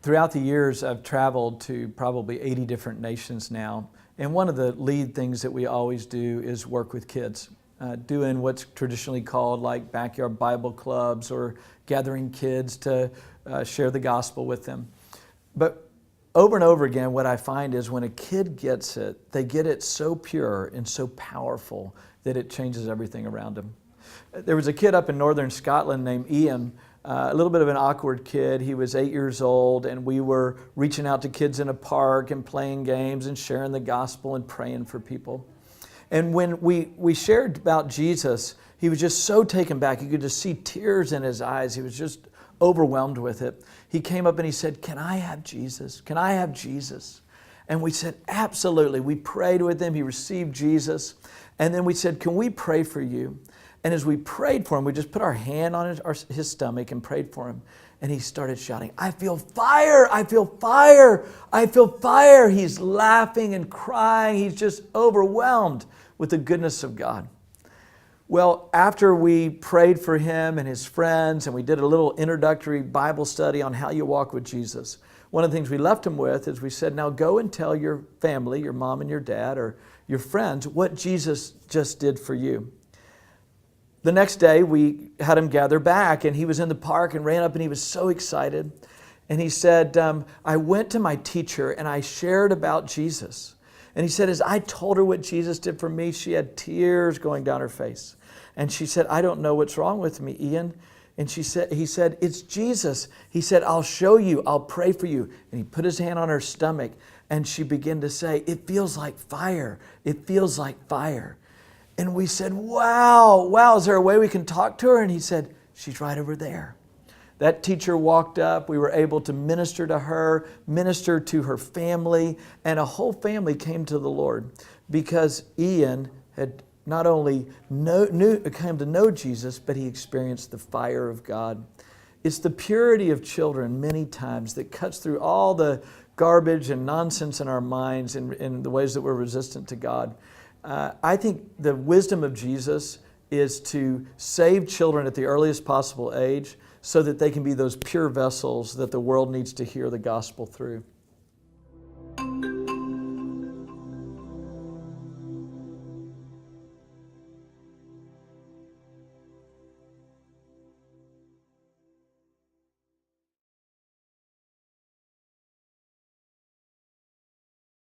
Throughout the years, I've traveled to probably 80 different nations now. And one of the lead things that we always do is work with kids, doing what's traditionally called like backyard Bible clubs or gathering kids to share the gospel with them. But over and over again, what I find is when a kid gets it, they get it so pure and so powerful that it changes everything around them. There was a kid up in northern Scotland named Ian, a little bit of an awkward kid. He was 8 years old, and we were reaching out to kids in a park and playing games and sharing the gospel and praying for people. And when we shared about Jesus, he was just so taken back. You could just see tears in his eyes. He was just overwhelmed with it. He came up and he said, "Can I have Jesus? Can I have Jesus?" And we said, "Absolutely." We prayed with him. He received Jesus. And then we said, "Can we pray for you?" And as we prayed for him, we just put our hand on his stomach and prayed for him. And he started shouting, "I feel fire! I feel fire! I feel fire!" He's laughing and crying. He's just overwhelmed with the goodness of God. Well, after we prayed for him and his friends, and we did a little introductory Bible study on how you walk with Jesus, one of the things we left him with is we said, now go and tell your family, your mom and your dad, or your friends, what Jesus just did for you. The next day, we had him gather back, and he was in the park and ran up, and he was so excited. And he said, I went to my teacher, and I shared about Jesus. And he said, as I told her what Jesus did for me, she had tears going down her face. And she said, I don't know what's wrong with me, Ian. And he said, it's Jesus. He said, I'll show you, I'll pray for you. And he put his hand on her stomach, and she began to say, it feels like fire. It feels like fire. And we said, wow, is there a way we can talk to her? And he said, she's right over there. That teacher walked up. We were able to minister to her, minister to her family, and a whole family came to the Lord because Ian had not only come to know Jesus, but he experienced the fire of God. It's the purity of children many times that cuts through all the garbage and nonsense in our minds in the ways that we're resistant to God. I think the wisdom of Jesus is to save children at the earliest possible age so that they can be those pure vessels that the world needs to hear the gospel through.